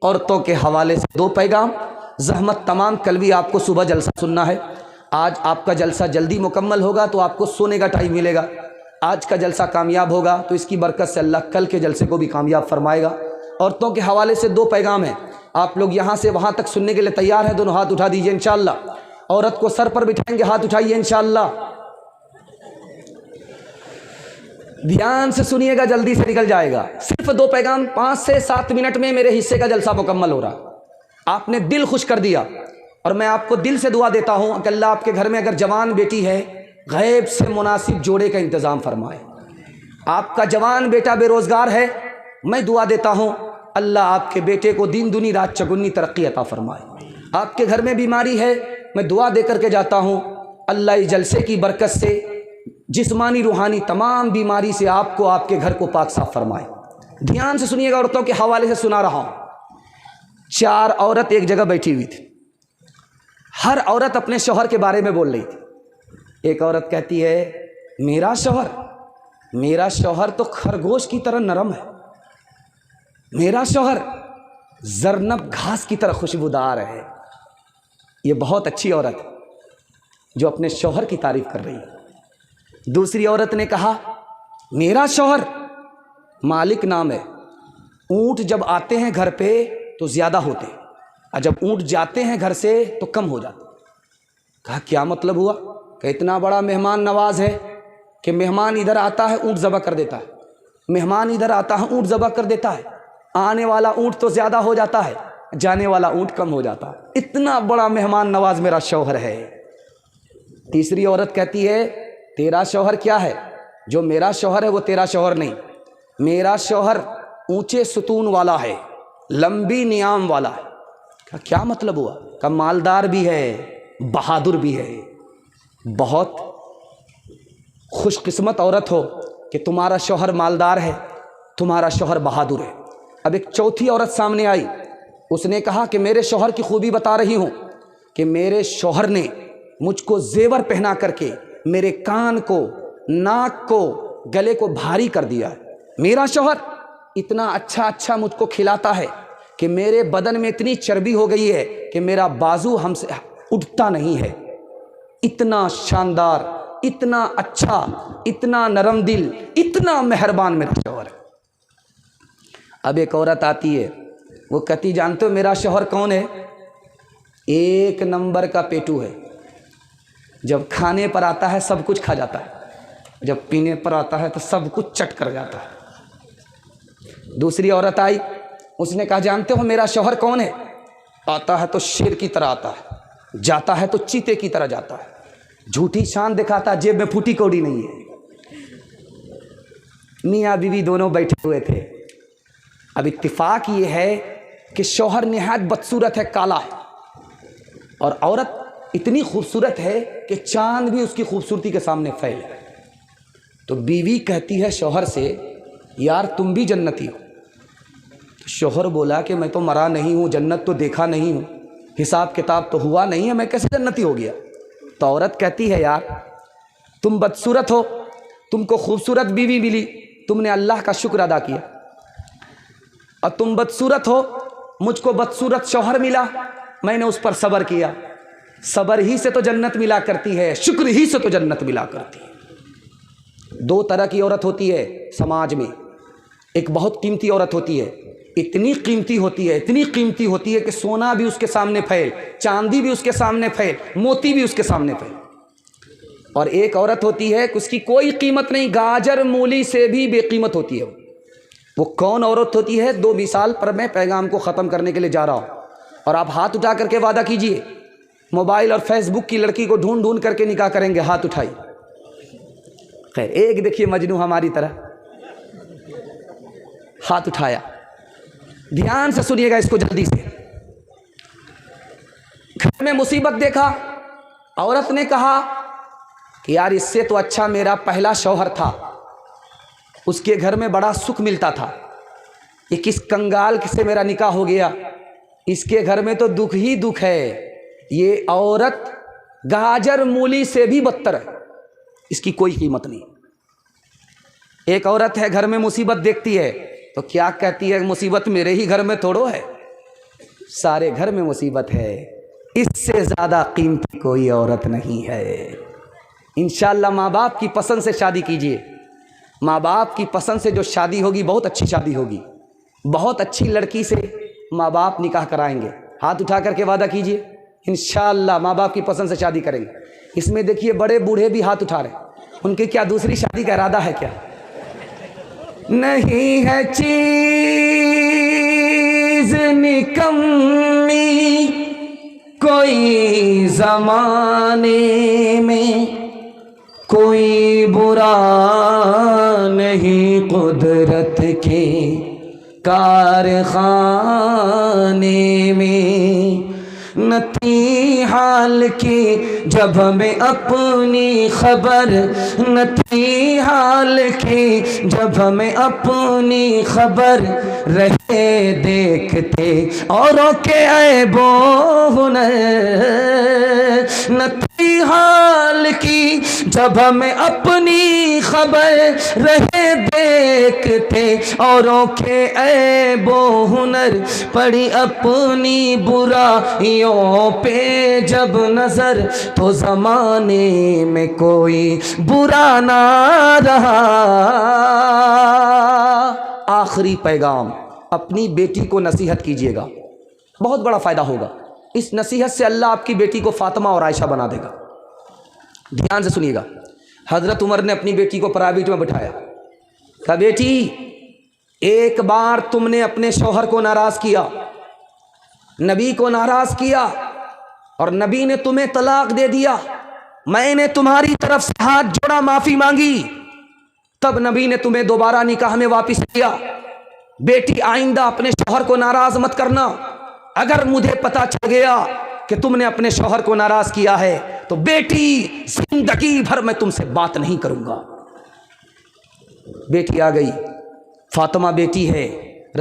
عورتوں کے حوالے سے 2 پیغام. زحمت تمام، کل بھی آپ کو صبح جلسہ سننا ہے. آج آپ کا جلسہ جلدی مکمل ہوگا تو آپ کو سونے کا ٹائم ملے گا. آج کا جلسہ کامیاب ہوگا تو اس کی برکت سے اللہ کل کے جلسے کو بھی کامیاب فرمائے گا. عورتوں کے حوالے سے 2 پیغام ہیں. آپ لوگ یہاں سے وہاں تک سننے کے لیے تیار ہیں؟ دونوں ہاتھ اٹھا دیجئے انشاءاللہ. عورت کو سر پر بٹھائیں گے، ہاتھ اٹھائیے انشاءاللہ. دھیان سے سنیے گا، جلدی سے نکل جائے گا. صرف 2 پیغام، 5 سے 7 منٹ میں میرے حصے کا جلسہ مکمل ہو رہا. آپ نے دل خوش کر دیا اور میں آپ کو دل سے دعا دیتا ہوں کہ اللہ آپ کے گھر میں اگر جوان بیٹی ہے، غیب سے مناسب جوڑے کا انتظام فرمائے. آپ کا جوان بیٹا بے روزگار ہے، میں دعا دیتا ہوں اللہ آپ کے بیٹے کو دین دنی رات چگنی ترقی عطا فرمائے. آپ کے گھر میں بیماری ہے، میں دعا دے کر کے جاتا ہوں اللہ اس جلسے کی برکت سے جسمانی روحانی تمام بیماری سے آپ کو آپ کے گھر کو پاک صاف فرمائے. دھیان سے سنیے گا، عورتوں کے حوالے سے سنا رہا ہوں. 4 عورت ایک جگہ بیٹھی ہوئی تھی. ہر عورت اپنے شوہر کے بارے میں بول رہی تھی. ایک عورت کہتی ہے میرا شوہر تو خرگوش کی طرح نرم ہے، میرا شوہر زرنب گھاس کی طرح خوشبودار ہے. یہ بہت اچھی عورت ہے جو اپنے شوہر کی تعریف کر رہی ہے. دوسری عورت نے کہا میرا شوہر مالک نام ہے، اونٹ جب آتے ہیں گھر پہ تو زیادہ ہوتے ہیں اور جب اونٹ جاتے ہیں گھر سے تو کم ہو جاتے. کہا کیا مطلب ہوا؟ کہ اتنا بڑا مہمان نواز ہے کہ مہمان ادھر آتا ہے اونٹ ذبح کر دیتا ہے، مہمان ادھر آتا ہے اونٹ ذبح کر دیتا ہے. آنے والا اونٹ تو زیادہ ہو جاتا ہے، جانے والا اونٹ کم ہو جاتا ہے. اتنا بڑا مہمان نواز میرا شوہر ہے. تیسری عورت کہتی ہے تیرا شوہر کیا ہے؟ جو میرا شوہر ہے وہ تیرا شوہر نہیں. میرا شوہر اونچے ستون والا ہے، لمبی نیام والا ہے. کہا کیا مطلب ہوا؟ کہ مالدار بھی ہے، بہادر بھی ہے. بہت خوش قسمت عورت ہو کہ تمہارا شوہر مالدار ہے، تمہارا شوہر بہادر ہے. اب ایک چوتھی عورت سامنے آئی. اس نے کہا کہ میرے شوہر کی خوبی بتا رہی ہوں کہ میرے شوہر نے مجھ کو زیور پہنا کر کے میرے کان کو، ناک کو، گلے کو بھاری کر دیا ہے. میرا شوہر اتنا اچھا مجھ کو کھلاتا ہے کہ میرے بدن میں اتنی چربی ہو گئی ہے کہ میرا بازو ہم سے اٹھتا نہیں ہے. اتنا شاندار، اتنا اچھا، اتنا نرم دل، اتنا مہربان میرا شوہر ہے. اب ایک عورت آتی ہے، وہ کہتی جانتے ہو میرا شوہر کون ہے؟ 1 نمبر کا پیٹو ہے. جب کھانے پر آتا ہے سب کچھ کھا جاتا ہے، جب پینے پر آتا ہے تو سب کچھ چٹ کر جاتا ہے. دوسری عورت آئی، اس نے کہا جانتے ہو میرا شوہر کون ہے؟ آتا ہے تو شیر کی طرح آتا ہے، جاتا ہے تو چیتے کی طرح جاتا ہے. جھوٹی شان دکھاتا ہے، جیب میں پھوٹی کوڑی نہیں ہے. میاں بیوی دونوں بیٹھے ہوئے تھے. اب اتفاق یہ ہے کہ شوہر نہایت بدصورت ہے، کالا ہے، اور عورت اتنی خوبصورت ہے کہ چاند بھی اس کی خوبصورتی کے سامنے فیل ہے. تو بیوی کہتی ہے شوہر سے یار تم بھی جنتی ہو. تو شوہر بولا کہ میں تو مرا نہیں ہوں، جنت تو دیکھا نہیں ہوں، حساب کتاب تو ہوا نہیں ہے، میں کیسے جنتی ہو گیا؟ تو عورت کہتی ہے یار تم بدصورت ہو، تم کو خوبصورت بیوی ملی، تم نے اللہ کا شکر ادا کیا. اور تم بدصورت ہو، مجھ کو بدصورت شوہر ملا، میں نے اس پر صبر کیا. صبر ہی سے تو جنت ملا کرتی ہے، شکر ہی سے تو جنت ملا کرتی ہے. 2 طرح کی عورت ہوتی ہے سماج میں. ایک بہت قیمتی عورت ہوتی ہے، اتنی قیمتی ہوتی ہے، اتنی قیمتی ہوتی ہے کہ سونا بھی اس کے سامنے پھیل، چاندی بھی اس کے سامنے پھیل، موتی بھی اس کے سامنے پھیل. اور ایک عورت ہوتی ہے کہ اس کی کوئی قیمت نہیں، گاجر مولی سے بھی بے قیمت ہوتی ہے. وہ کون عورت ہوتی ہے؟ 2 مثال پر میں پیغام کو ختم کرنے کے لیے جا رہا ہوں، اور آپ ہاتھ اٹھا کر کے وعدہ کیجئے موبائل اور فیس بک کی لڑکی کو ڈھونڈ کر کے نکاح کریں گے. ہاتھ اٹھائی. خیر ایک دیکھیے مجنوں ہماری طرح ہاتھ اٹھایا. دھیان سے سنیے گا اس کو جلدی سے. گھر میں مصیبت دیکھا، عورت نے کہا کہ یار اس سے تو اچھا میرا پہلا شوہر تھا، اس کے گھر میں بڑا سکھ ملتا تھا. یہ کس کنگال سے میرا نکاح ہو گیا، اس کے گھر میں تو دکھ ہی دکھ ہے. یہ عورت گاجر مولی سے بھی بدتر ہے، اس کی کوئی قیمت نہیں. ایک عورت ہے گھر میں مصیبت دیکھتی ہے تو کیا کہتی ہے؟ مصیبت میرے ہی گھر میں تھوڑو ہے، سارے گھر میں مصیبت ہے، اس سے زیادہ قیمتی کوئی عورت نہیں ہے۔ انشاءاللہ ماں باپ کی پسند سے شادی کیجیے، ماں باپ کی پسند سے جو شادی ہوگی بہت اچھی شادی ہوگی، بہت اچھی لڑکی سے ماں باپ نکاح کرائیں گے۔ ہاتھ اٹھا کر کے وعدہ کیجیے انشاءاللہ ماں باپ کی پسند سے شادی کریں گے۔ اس میں دیکھیے بڑے بوڑھے بھی ہاتھ اٹھا رہے ہیں، ان کے کیا دوسری شادی کا ارادہ ہے کیا؟ نہیں ہے چیز نکمی کوئی زمانے میں، کوئی برا نہیں قدرت کے کارخانے میں، نہ تھی حال کی جب ہمیں اپنی خبر، نہ تھی حال کی جب ہمیں اپنی خبر، رہے دیکھتے اوروں کے عیب و ہنر، نہ تھی حال کی جب ہمیں اپنی خبر، رہے دیکھتے اوروں کے عیب و ہنر، پڑی اپنی برائیوں پہ جب نظر، تو زمانے میں کوئی برا نہ رہا۔ آخری پیغام، اپنی بیٹی کو نصیحت کیجیے گا، بہت بڑا فائدہ ہوگا۔ اس نصیحت سے اللہ آپ کی بیٹی کو فاطمہ اور عائشہ بنا دے گا۔ دھیان سے سنیے گا، حضرت عمر نے اپنی بیٹی کو پرائیویٹ میں بٹھایا، کہا بیٹی ایک بار تم نے اپنے شوہر کو ناراض کیا، نبی کو ناراض کیا، اور نبی نے تمہیں طلاق دے دیا، میں نے تمہاری طرف سے ہاتھ جوڑا معافی مانگی، تب نبی نے تمہیں دوبارہ نکاح میں واپس کیا۔ بیٹی آئندہ اپنے شوہر کو ناراض مت کرنا، اگر مجھے پتا چل گیا کہ تم نے اپنے شوہر کو ناراض کیا ہے تو بیٹی زندگی بھر میں تم سے بات نہیں کروں گا۔ بیٹی آ گئی، فاطمہ بیٹی ہے،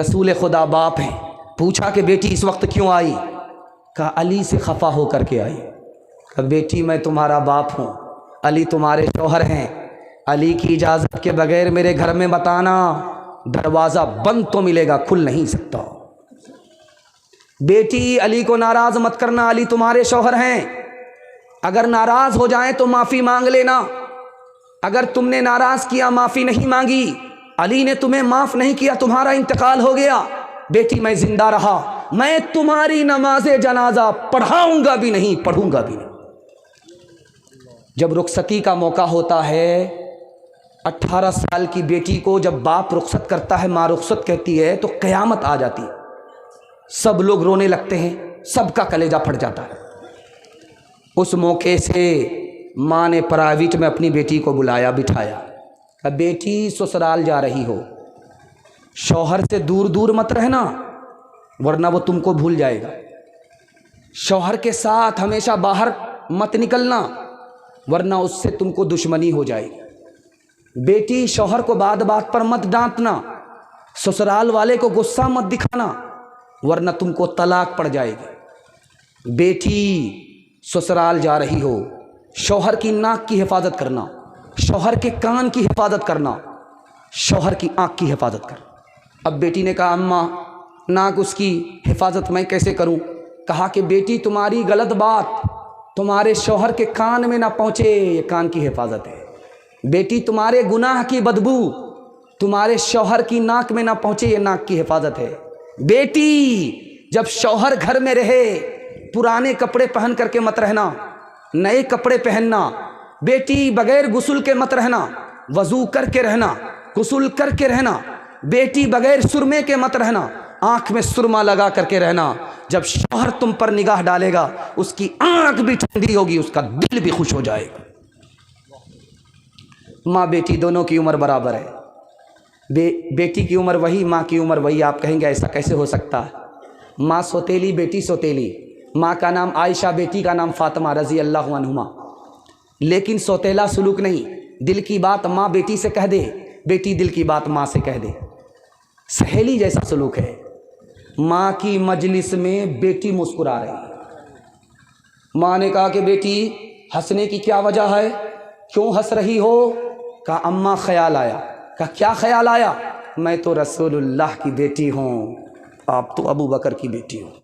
رسول خدا باپ ہیں، پوچھا کہ بیٹی اس وقت کیوں آئی؟ کہا علی سے خفا ہو کر کے آئی۔ کہا بیٹی میں تمہارا باپ ہوں، علی تمہارے شوہر ہیں، علی کی اجازت کے بغیر میرے گھر میں مت آنا، دروازہ بند تو ملے گا، کھل نہیں سکتا۔ بیٹی علی کو ناراض مت کرنا، علی تمہارے شوہر ہیں، اگر ناراض ہو جائیں تو معافی مانگ لینا، اگر تم نے ناراض کیا معافی نہیں مانگی، علی نے تمہیں معاف نہیں کیا، تمہارا انتقال ہو گیا، بیٹی میں زندہ رہا، میں تمہاری نماز جنازہ پڑھاؤں گا بھی نہیں، پڑھوں گا بھی نہیں۔ جب رخصتی کا موقع ہوتا ہے، 18 سال کی بیٹی کو جب باپ رخصت کرتا ہے، ماں رخصت کہتی ہے، تو قیامت آ جاتی ہے، سب لوگ رونے لگتے ہیں، سب کا کلیجہ پھٹ جاتا ہے۔ اس موقع سے ماں نے پرائیویٹ میں اپنی بیٹی کو بلایا، بٹھایا، کہ بیٹی سسرال جا رہی ہو، شوہر سے دور دور مت رہنا ورنہ وہ تم کو بھول جائے گا، شوہر کے ساتھ ہمیشہ باہر مت نکلنا ورنہ اس سے تم کو دشمنی ہو جائے گی، بیٹی شوہر کو بات بات پر مت ڈانٹنا، سسرال والے کو غصہ مت دکھانا ورنہ تم کو طلاق پڑ جائے گی، بیٹی سسرال جا رہی ہو، شوہر کی ناک کی حفاظت کرنا، شوہر کے کان کی حفاظت کرنا، شوہر کی آنکھ کی حفاظت کرنا۔ اب بیٹی نے کہا اماں ناک اس کی حفاظت میں کیسے کروں؟ کہا کہ بیٹی تمہاری غلط بات تمہارے شوہر کے کان میں نہ پہنچے، یہ کان کی حفاظت ہے، بیٹی تمہارے گناہ کی بدبو تمہارے شوہر کی ناک میں نہ پہنچے، یہ ناک کی حفاظت ہے، بیٹی جب شوہر گھر میں رہے پرانے کپڑے پہن کر کے مت رہنا، نئے کپڑے پہننا، بیٹی بغیر غسل کے مت رہنا، وضو کر کے رہنا، غسل کر کے رہنا، بیٹی بغیر سرمے کے مت رہنا، آنکھ میں سرما لگا کر کے رہنا، جب شوہر تم پر نگاہ ڈالے گا اس کی آنکھ بھی ٹھنڈی ہوگی، اس کا دل بھی خوش ہو جائے گا۔ ماں بیٹی دونوں کی عمر برابر ہے، بیٹی کی عمر وہی، ماں کی عمر وہی، آپ کہیں گے ایسا کیسے ہو سکتا ہے؟ ماں سوتیلی بیٹی سوتیلی، ماں کا نام عائشہ بیٹی کا نام فاطمہ رضی اللہ عنہما، لیکن سوتیلا سلوک نہیں، دل کی بات ماں بیٹی سے کہہ دے، بیٹی دل کی بات ماں سے کہہ دے، سہیلی جیسا سلوک ہے۔ ماں کی مجلس میں بیٹی مسکرا رہی ہے، ماں نے کہا کہ بیٹی ہنسنے کی کیا وجہ ہے، کیوں ہنس رہی ہو؟ کہا اماں خیال آیا۔ کہا کیا خیال آیا؟ میں تو رسول اللہ کی بیٹی ہوں، آپ تو ابو بکر کی بیٹی ہوں۔